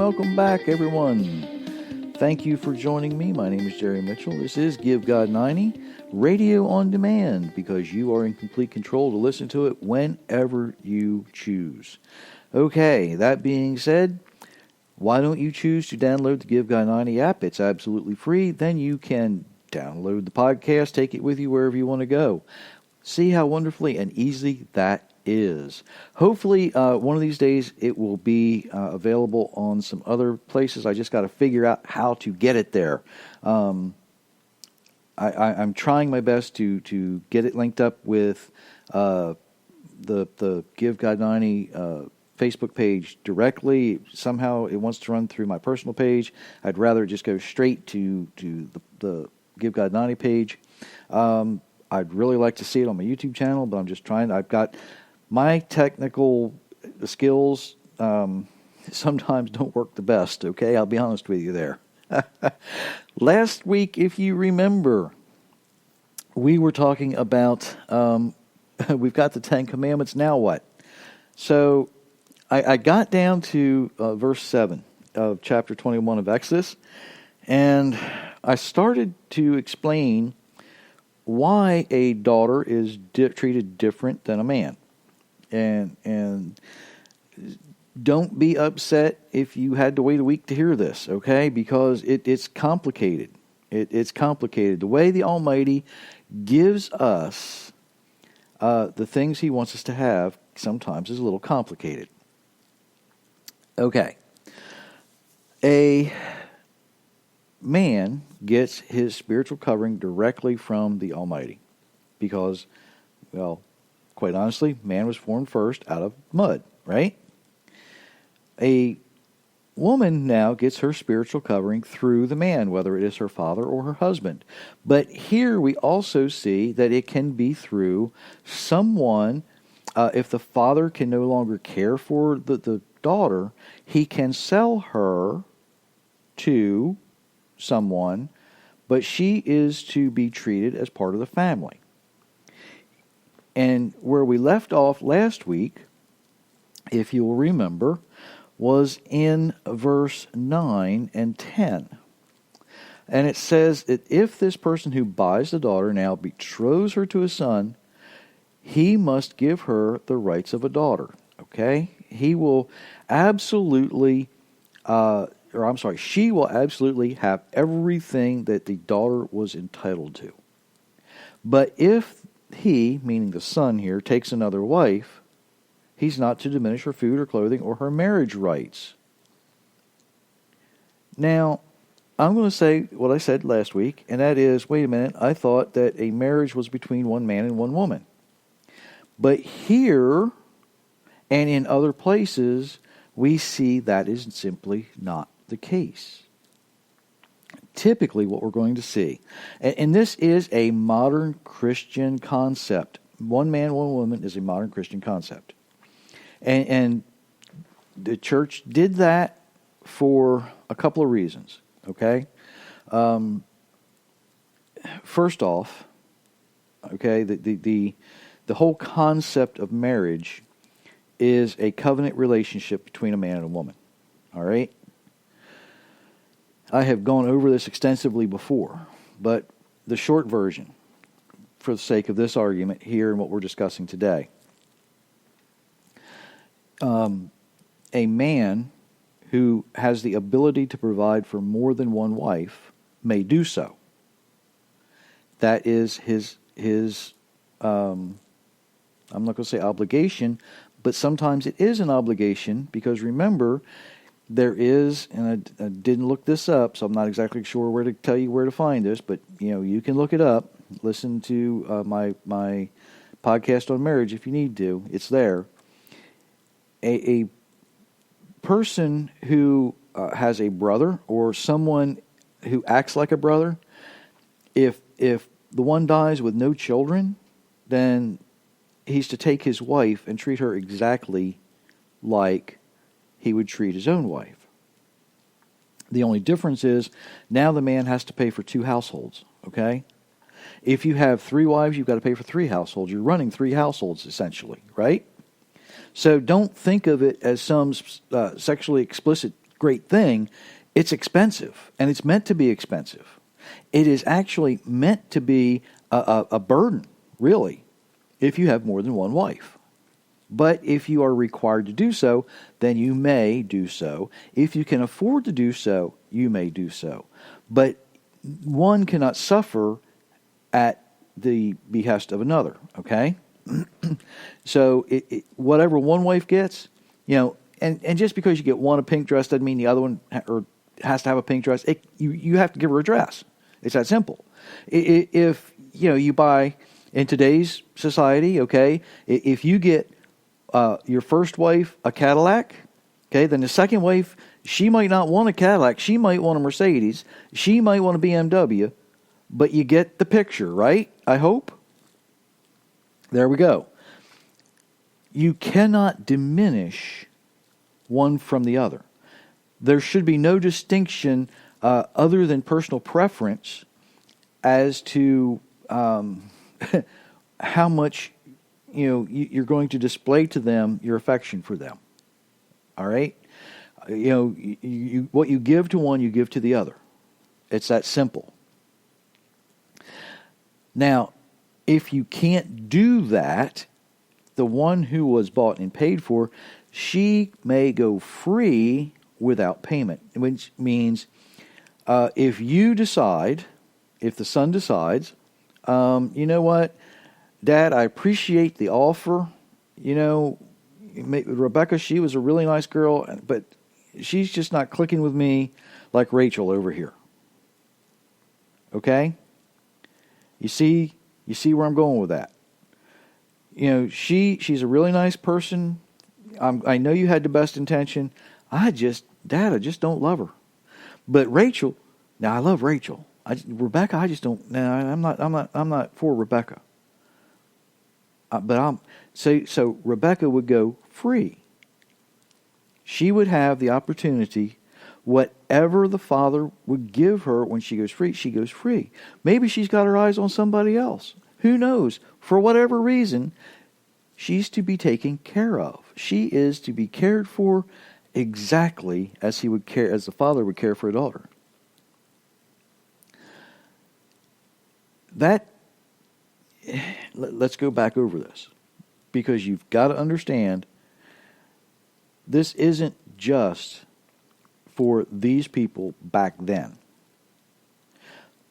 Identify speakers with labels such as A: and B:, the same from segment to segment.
A: welcome back, everyone. Thank you for joining me. My name is Jerry Mitchell. This is Give God 90, radio on demand, because you are in complete control to listen to it whenever you choose. Okay, that being said, why don't you choose to download the Give God 90 app? It's absolutely free. Then you can download the podcast, take it with you wherever you want to go. See how wonderfully and easy that is. Hopefully, one of these days it will be available on some other places. I just got to figure out how to get it there. I'm trying my best to get it linked up with the Give God 90 Facebook page directly. Somehow it wants to run through my personal page. I'd rather just go straight to the Give God 90 page. I'd really like to see it on my YouTube channel, but I'm just trying. I've got my technical skills sometimes don't work the best, okay? I'll be honest with you there. Last week, if you remember, we were talking about, we've got the Ten Commandments, now what? So I got down to verse 7 of chapter 21 of Exodus, and I started to explain why a daughter is treated different than a man. And don't be upset if you had to wait a week to hear this, okay? Because it's complicated. It's complicated. The way the Almighty gives us the things He wants us to have sometimes is a little complicated. Okay. A man gets his spiritual covering directly from the Almighty because, well, quite honestly, man was formed first out of mud, right? A woman now gets her spiritual covering through the man, whether it is her father or her husband. But here we also see that it can be through someone. If the father can no longer care for the daughter, he can sell her to someone, but she is to be treated as part of the family. And where we left off last week, if you'll remember, was in verse 9 and 10. And it says that if this person who buys the daughter now betroths her to a son, he must give her the rights of a daughter. Okay? He will absolutely, she will absolutely have everything that the daughter was entitled to. But if he, meaning the son here, takes another wife, he's not to diminish her food or clothing or her marriage rights. Now, I'm going to say what I said last week, and that is, wait a minute, I thought that a marriage was between one man and one woman. But here, and in other places, we see that is simply not the case. Typically what we're going to see, and this is a modern Christian concept. One man, one woman is a modern Christian concept. And the church did that for a couple of reasons, okay? First off, okay, the whole concept of marriage is a covenant relationship between a man and a woman, all right? I have gone over this extensively before, but the short version, for the sake of this argument here and what we're discussing today, a man who has the ability to provide for more than one wife may do so. That is his I'm not going to say obligation, but sometimes it is an obligation because remember, there is, and I didn't look this up, so I'm not exactly sure where to tell you where to find this, but you can look it up. Listen to my podcast on marriage if you need to. It's there. A person who has a brother or someone who acts like a brother, if the one dies with no children, then he's to take his wife and treat her exactly like he would treat his own wife. The only difference is now the man has to pay for 2 households, okay? If you have 3 wives, you've got to pay for 3 households. You're running 3 households, essentially, right? So don't think of it as some sexually explicit great thing. It's expensive, and it's meant to be expensive. It is actually meant to be a burden, really, if you have more than one wife. But if you are required to do so, then you may do so. If you can afford to do so, you may do so. But one cannot suffer at the behest of another, okay? So whatever one wife gets, and just because you get one a pink dress doesn't mean the other one has to have a pink dress. You have to give her a dress. It's that simple. If you buy in today's society, okay, if you get your first wife a Cadillac, okay, then the second wife, she might not want a Cadillac. She might want a Mercedes. She might want a BMW. But you get the picture, right? I hope. There we go. You cannot diminish one from the other. There should be no distinction other than personal preference as to how much you're going to display to them your affection for them. All right? What you give to one, you give to the other. It's that simple. Now, if you can't do that, the one who was bought and paid for, she may go free without payment, which means if the son decides, you know what, Dad, I appreciate the offer. Rebecca, she was a really nice girl, but she's just not clicking with me like Rachel over here. Okay? You see where I'm going with that. She's a really nice person. I know you had the best intention. Dad, I just don't love her. But Rachel, now I love Rachel. Rebecca, I just don't. No, I'm not for Rebecca. So Rebecca would go free. She would have the opportunity. Whatever the father would give her when she goes free. Maybe she's got her eyes on somebody else. Who knows? For whatever reason, she's to be taken care of. She is to be cared for exactly as the father would care for a daughter. Let's go back over this, because you've got to understand this isn't just for these people back then.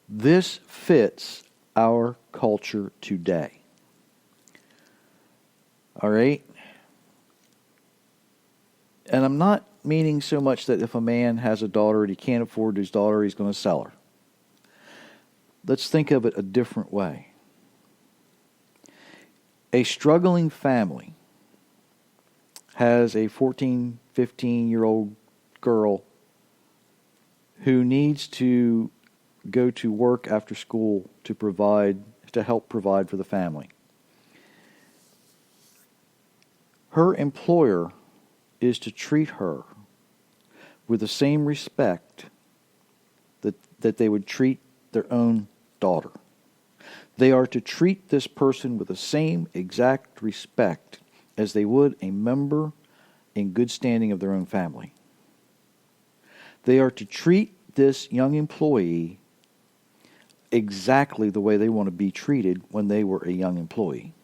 A: This fits our culture today. All right? And I'm not meaning so much that if a man has a daughter and he can't afford his daughter, he's going to sell her. Let's think of it a different way. A struggling family has a 14, 15-year-old girl who needs to go to work after school to help provide for the family. Her employer is to treat her with the same respect that they would treat their own daughter. They are to treat this person with the same exact respect as they would a member in good standing of their own family. They are to treat this young employee exactly the way they want to be treated when they were a young employee.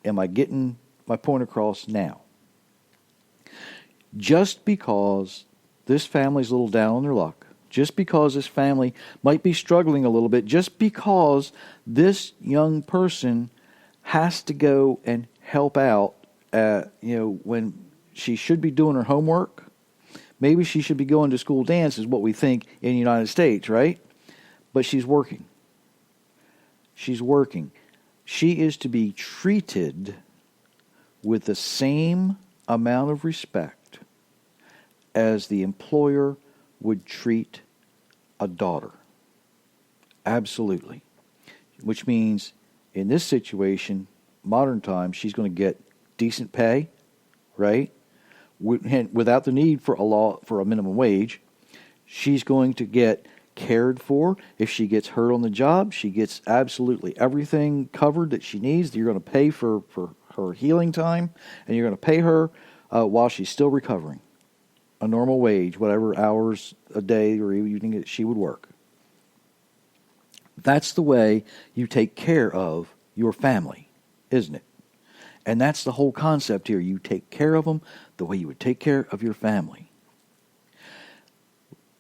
A: Am I getting my point across now? Just because this family's a little down on their luck, just because this family might be struggling a little bit, just because this young person has to go and help out, when she should be doing her homework. Maybe she should be going to school dance is what we think in the United States, right? But she's working. She's working. She is to be treated with the same amount of respect as the employer would treat a daughter. Absolutely. Which means in this situation, modern times, she's going to get decent pay, right? Without the need for a minimum wage. She's going to get cared for. If she gets hurt on the job, she gets absolutely everything covered that she needs. You're going to pay for her healing time, and you're going to pay her while she's still recovering. a normal wage, whatever hours a day or evening that she would work. That's the way you take care of your family, isn't it? And that's the whole concept here. You take care of them the way you would take care of your family.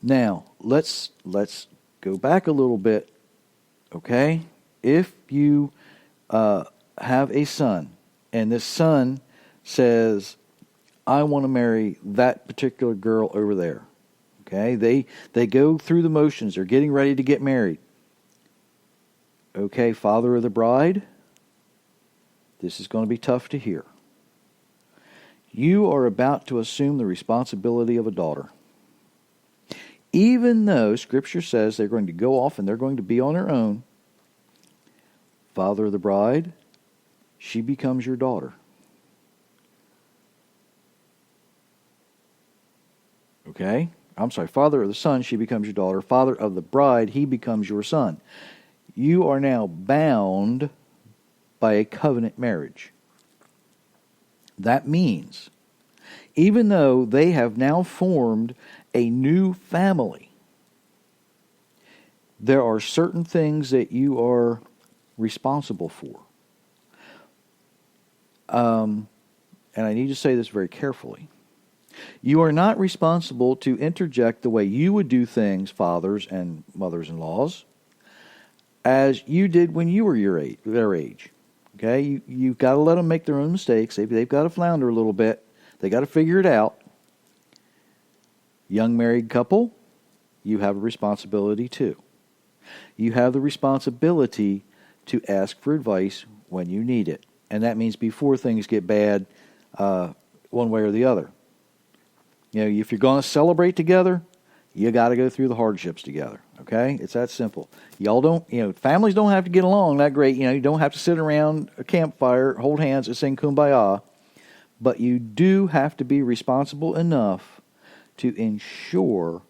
A: Now, let's go back a little bit, okay? If you have a son, and this son says, I want to marry that particular girl over there, okay? They go through the motions. They're getting ready to get married. Okay, father of the bride, this is going to be tough to hear. You are about to assume the responsibility of a daughter. Even though Scripture says they're going to go off and they're going to be on their own, father of the bride, she becomes your daughter. Okay? I'm sorry, father of the son, she becomes your daughter. Father of the bride, he becomes your son. You are now bound by a covenant marriage. That means, even though they have now formed a new family, there are certain things that you are responsible for. And I need to say this very carefully. You are not responsible to interject the way you would do things, fathers and mothers-in-laws, as you did when you were their age. Okay, you've got to let them make their own mistakes. They've got to flounder a little bit. They got to figure it out. Young married couple, you have a responsibility too. You have the responsibility to ask for advice when you need it. And that means before things get bad, one way or the other. You know, if you're going to celebrate together, you got to go through the hardships together. Okay? It's that simple. Y'all don't, families don't have to get along that great. You don't have to sit around a campfire, hold hands, and sing Kumbaya. But you do have to be responsible enough to ensure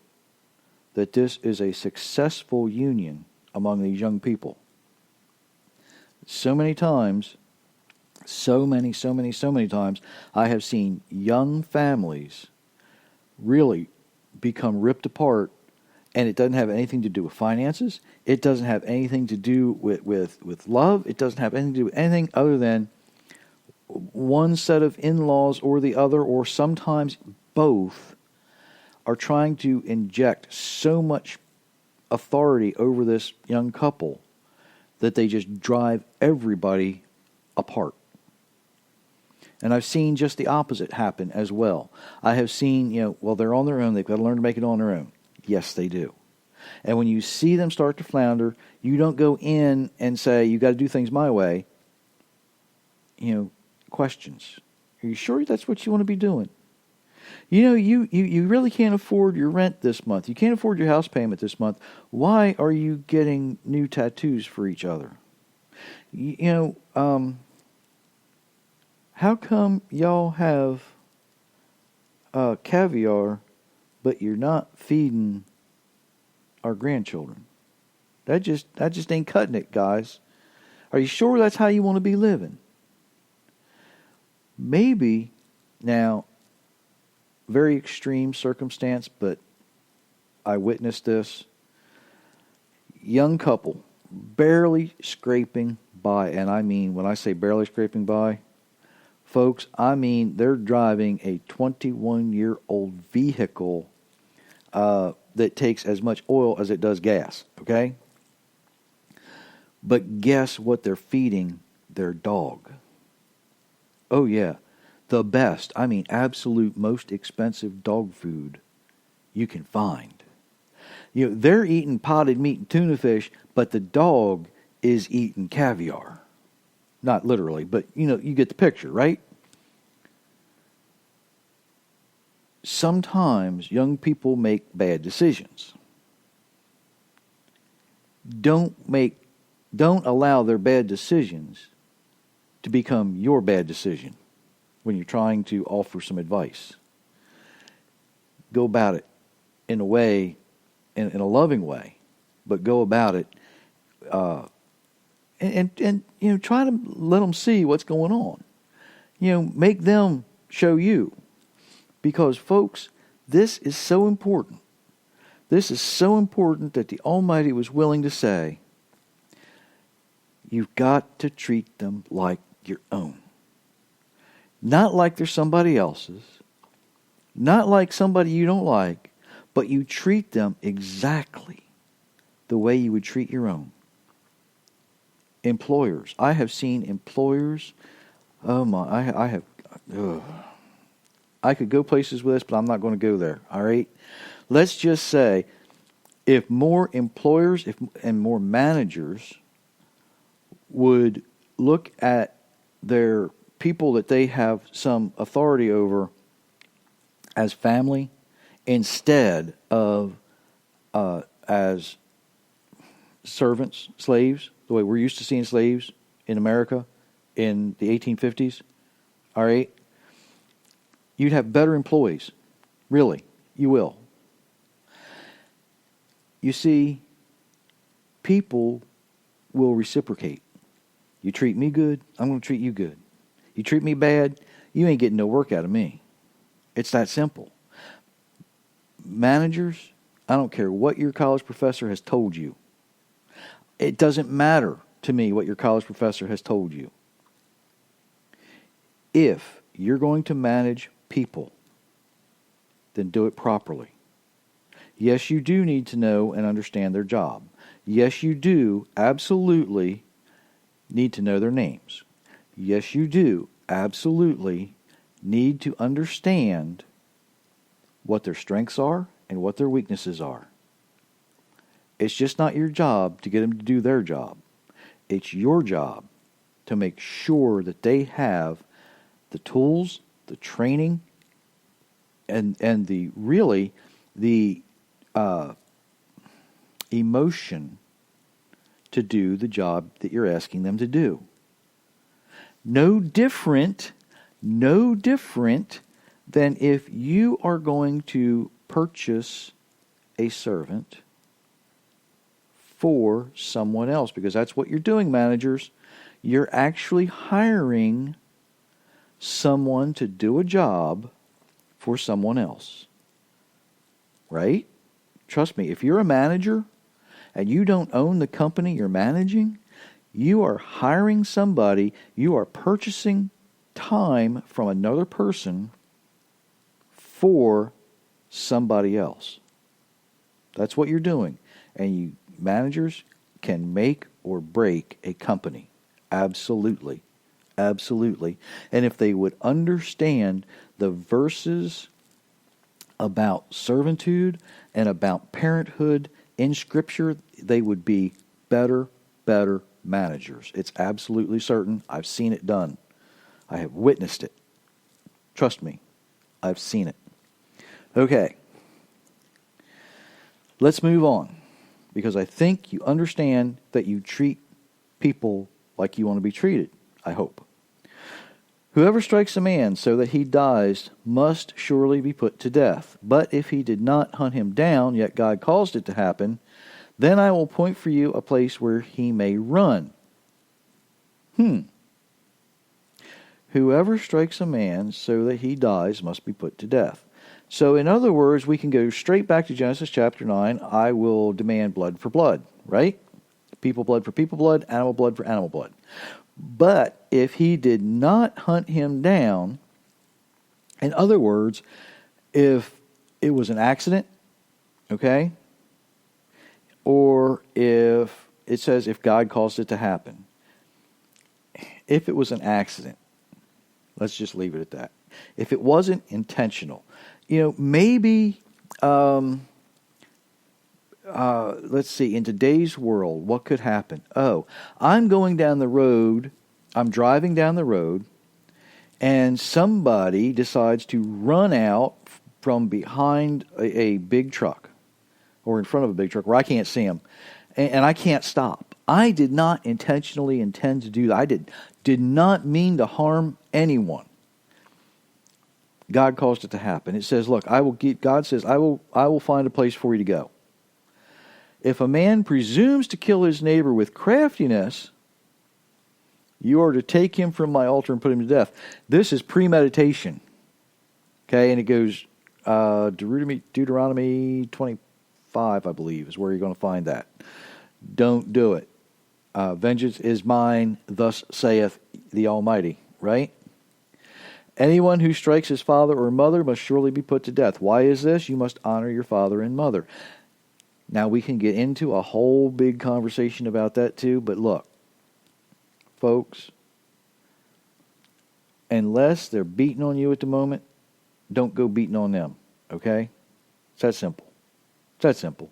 A: that this is a successful union among these young people. So many times, so many times, I have seen young families really become ripped apart, and it doesn't have anything to do with finances. It doesn't have anything to do with love. It doesn't have anything to do with anything other than one set of in-laws or the other, or sometimes both, are trying to inject so much authority over this young couple that they just drive everybody apart. And I've seen just the opposite happen as well. I have seen, they're on their own. They've got to learn to make it on their own. Yes, they do. And when you see them start to flounder, you don't go in and say, you got to do things my way. Questions. Are you sure that's what you want to be doing? You really can't afford your rent this month. You can't afford your house payment this month. Why are you getting new tattoos for each other? How come y'all have caviar, but you're not feeding our grandchildren? That just ain't cutting it, guys. Are you sure that's how you want to be living? Maybe now, very extreme circumstance, but I witnessed this. Young couple, barely scraping by, and I mean, when I say barely scraping by, folks, I mean they're driving a 21-year-old vehicle that takes as much oil as it does gas, okay? But guess what they're feeding their dog? Oh, yeah. The best, I mean absolute most expensive dog food you can find. They're eating potted meat and tuna fish, but the dog is eating caviar. Not literally, but you get the picture, right? Sometimes young people make bad decisions. Don't allow their bad decisions to become your bad decision when you're trying to offer some advice. Go about it in a way, in a loving way, but go about it and try to let them see what's going on. Make them show you. Because, folks, This is so important. This is so important that the Almighty was willing to say, you've got to treat them like your own. Not like they're somebody else's. Not like somebody you don't like. But you treat them exactly the way you would treat your own. Employers. I have seen employers. Oh my, I have. Ugh. I could go places with this, but I'm not going to go there. All right? Let's just say, if more employers and more managers would look at their people that they have some authority over as family instead of as servants, slaves, the way we're used to seeing slaves in America in the 1850s, all right, you'd have better employees. Really, you will. You see, people will reciprocate. You treat me good, I'm going to treat you good. You treat me bad, you ain't getting no work out of me. It's that simple. Managers, I don't care what your college professor has told you. It doesn't matter to me what your college professor has told you. If you're going to manage people, then do it properly. Yes, you do need to know and understand their job. Yes, you do absolutely need to know their names. Yes, you do absolutely need to understand what their strengths are and what their weaknesses are. It's just not your job to get them to do their job. It's your job to make sure that they have the tools, the training, and the emotion to do the job that you're asking them to do. No different than if you are going to purchase a servant for someone else, because that's what you're doing, managers. You're actually hiring someone to do a job for someone else. Right? Trust me, if you're a manager and you don't own the company you're managing, you are hiring somebody, you are purchasing time from another person for somebody else. That's what you're doing. And you managers can make or break a company. Absolutely. Absolutely. And if they would understand the verses about servitude and about parenthood in Scripture, they would be better managers. It's absolutely certain. I've seen it done. I have witnessed it. Trust me, I've seen it. Okay. Let's move on, because I think you understand that you treat people like you want to be treated, I hope. Whoever strikes a man so that he dies must surely be put to death. But if he did not hunt him down, yet God caused it to happen, then I will point for you a place where he may run. Whoever strikes a man so that he dies must be put to death. So in other words, we can go straight back to Genesis chapter 9. I will demand blood for blood, right? People blood for people blood, animal blood for animal blood. But if he did not hunt him down, in other words, if it was an accident, okay, or if it says if God caused it to happen. If it was an accident, let's just leave it at that. If it wasn't intentional, maybe, let's see, in today's world, what could happen? Oh, I'm driving down the road, and somebody decides to run out from behind a big truck, or in front of a big truck where I can't see them, and I can't stop. I did not intentionally intend to do that. I did not mean to harm anyone. God caused it to happen. It says, look, God says, I will find a place for you to go. If a man presumes to kill his neighbor with craftiness, you are to take him from my altar and put him to death. This is premeditation. Okay, and it goes Deuteronomy 25, I believe, is where you're going to find that. Don't do it. Vengeance is mine, thus saith the Almighty, right? Anyone who strikes his father or mother must surely be put to death. Why is this? You must honor your father and mother. Now, we can get into a whole big conversation about that too, but look, folks, unless they're beating on you at the moment, don't go beating on them, okay? It's that simple. It's that simple.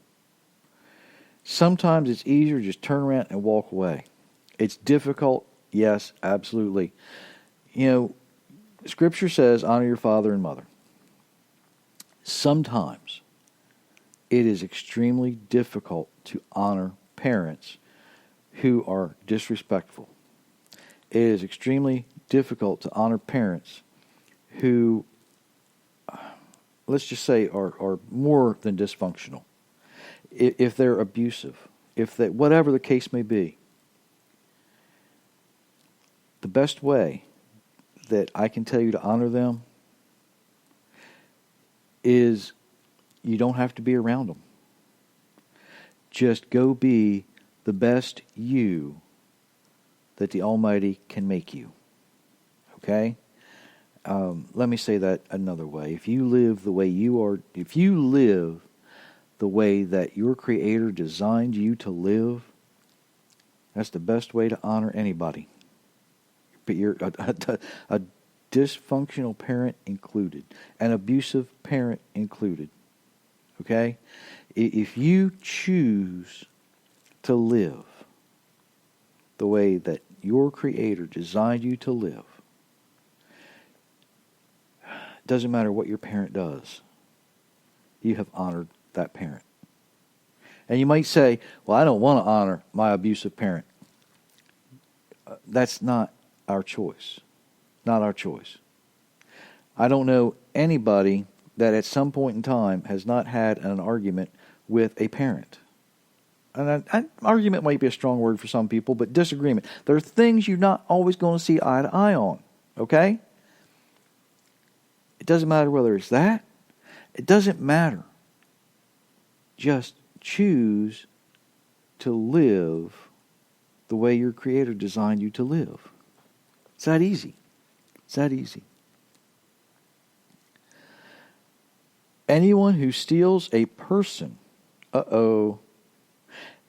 A: Sometimes it's easier to just turn around and walk away. It's difficult, yes, absolutely. You know, Scripture says, honor your father and mother. Sometimes it is extremely difficult to honor parents who are disrespectful. It is extremely difficult to honor parents who, let's just say, are more than dysfunctional. If they're abusive, whatever the case may be. The best way that I can tell you to honor them is you don't have to be around them. Just go be the best you that the Almighty can make you. Okay? Let me say that another way. If you live the way that your Creator designed you to live, that's the best way to honor anybody. But you're a dysfunctional parent included, an abusive parent included. Okay? If you choose to live the way that your Creator designed you to live, it doesn't matter what your parent does, you have honored that parent. And you might say, well, I don't want to honor my abusive parent. That's not our choice. Not our choice. I don't know anybody that at some point in time has not had an argument with a parent. And argument might be a strong word for some people, but disagreement. There are things you're not always going to see eye to eye on. Okay? It doesn't matter whether it's that. It doesn't matter. Just choose to live the way your Creator designed you to live. It's that easy. It's that easy. Anyone who steals a person,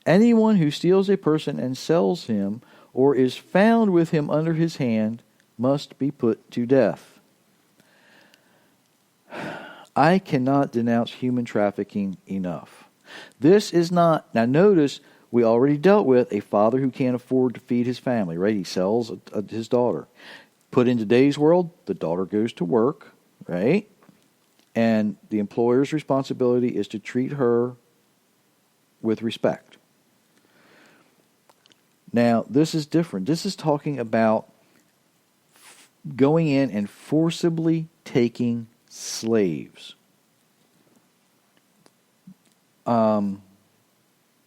A: anyone who steals a person and sells him or is found with him under his hand must be put to death. I cannot denounce human trafficking enough. This is not, now notice, we already dealt with a father who can't afford to feed his family, right? He sells his daughter. Put in today's world, the daughter goes to work, right? And the employer's responsibility is to treat her with respect. Now, this is different. This is talking about going in and forcibly taking slaves.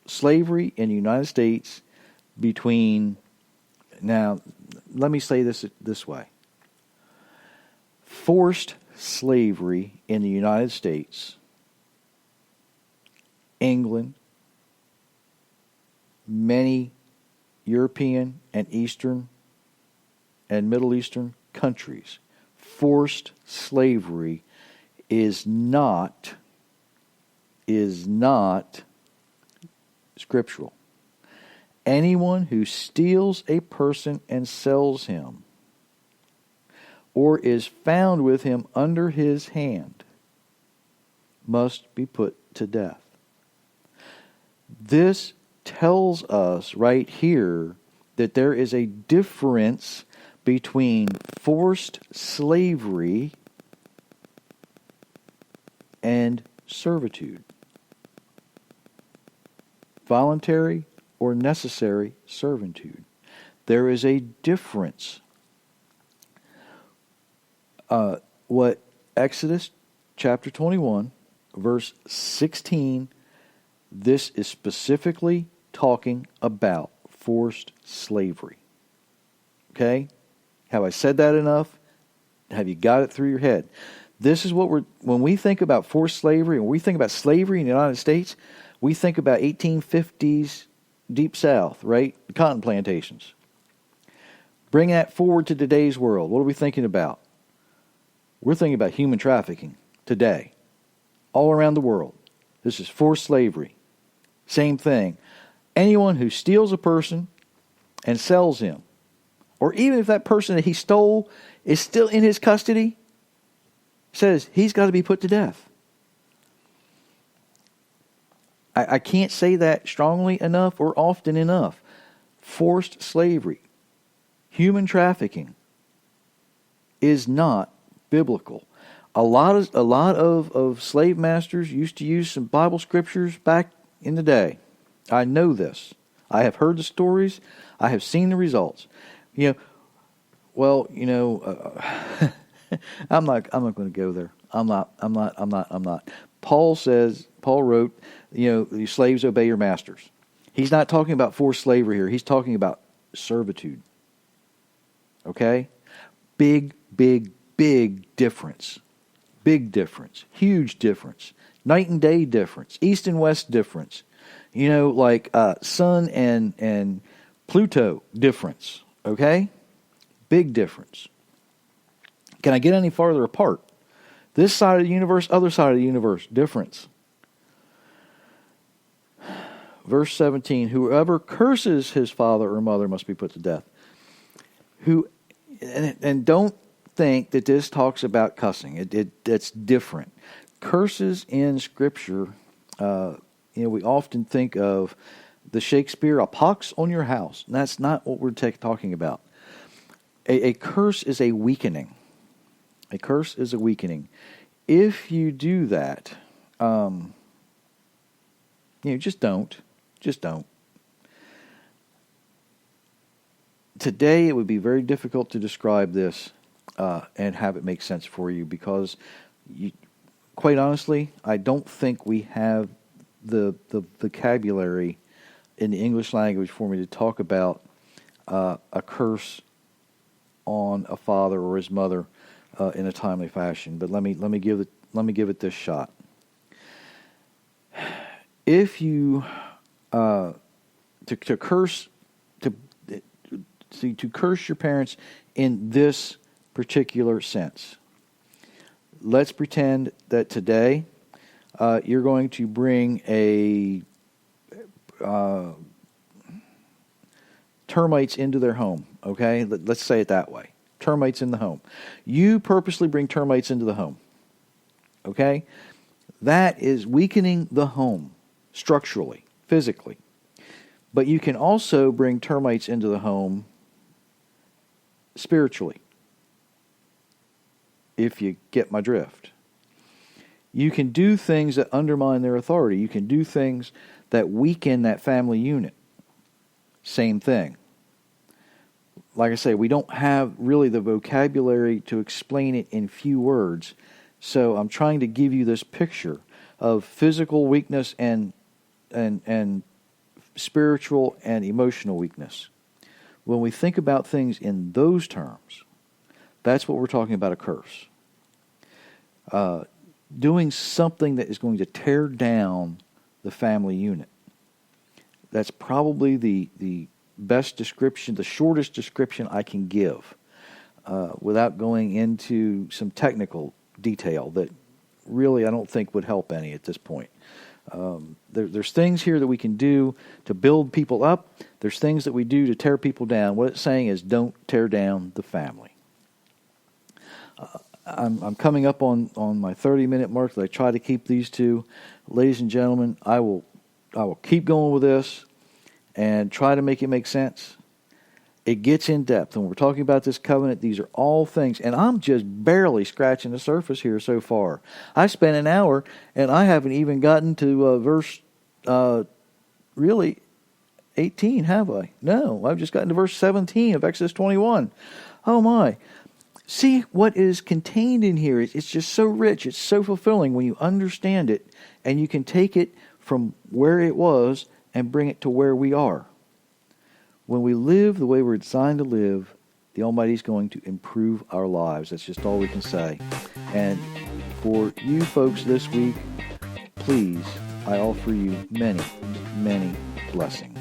A: Slavery in the United States now, let me say this way. Forced slavery in the United States, England, many European and Eastern and Middle Eastern countries, forced slavery is not scriptural. Anyone who steals a person and sells him or is found with him under his hand must be put to death. This tells us right here that there is a difference between forced slavery and servitude. Voluntary or necessary servitude. There is a difference. What Exodus chapter 21, verse 16, this is specifically talking about forced slavery. Okay? Have I said that enough? Have you got it through your head? This is what when we think about forced slavery, when we think about slavery in the United States, we think about 1850s Deep South, right? Cotton plantations. Bring that forward to today's world. What are we thinking about? We're thinking about human trafficking today, all around the world. This is forced slavery. Same thing. Anyone who steals a person and sells him, or even if that person that he stole is still in his custody, says he's got to be put to death. I can't say that strongly enough or often enough. Forced slavery, human trafficking is not biblical. A lot of slave masters used to use some Bible scriptures back in the day. I know this. I have heard the stories. I have seen the results. I'm not going to go there. I'm not. Paul wrote, the slaves obey your masters. He's not talking about forced slavery here. He's talking about servitude. Okay? Big difference. Big difference. Huge difference. Night and day difference. East and west difference. Like sun and Pluto difference. Okay? Big difference. Can I get any farther apart? This side of the universe, other side of the universe, difference. Verse 17, whoever curses his father or mother must be put to death. And don't think that this talks about cussing. It's different. Curses in Scripture, we often think of the Shakespeare, a pox on your house. And that's not what we're talking about. A curse is a weakening. A curse is a weakening. If you do that, just don't. Just don't. Today, it would be very difficult to describe this and have it make sense for you because, quite honestly, I don't think we have the vocabulary in the English language for me to talk about a curse on a father or his mother in a timely fashion. But let me give it this shot. If you to curse your parents in this particular sense, let's pretend that today you're going to bring termites into their home. Okay, let's say it that way. Termites in the home. You purposely bring termites into the home. Okay, that is weakening the home structurally, physically. But you can also bring termites into the home spiritually, if you get my drift. You can do things that undermine their authority. You can do things that weaken that family unit. Same thing. Like I say, we don't have really the vocabulary to explain it in few words. So I'm trying to give you this picture of physical weakness and spiritual and emotional weakness. When we think about things in those terms, that's what we're talking about, a curse. Doing something that is going to tear down the family unit. That's probably the best description, the shortest description I can give without going into some technical detail that really I don't think would help any at this point. There's things here that we can do to build people up. There's things that we do to tear people down. What it's saying is don't tear down the family. I'm coming up on my 30-minute mark that I try to keep these two. Ladies and gentlemen, I will keep going with this and try to make it make sense. It gets in depth. When we're talking about this covenant, these are all things. And I'm just barely scratching the surface here so far. I spent an hour, and I haven't even gotten to verse, really, 18, have I? No, I've just gotten to verse 17 of Exodus 21. Oh, my. See what is contained in here. It's just so rich. It's so fulfilling when you understand it, and you can take it from where it was and bring it to where we are. When we live the way we're designed to live, The Almighty is going to improve our lives. That's just all we can say. And for you folks this week, please, I offer you many, many blessings.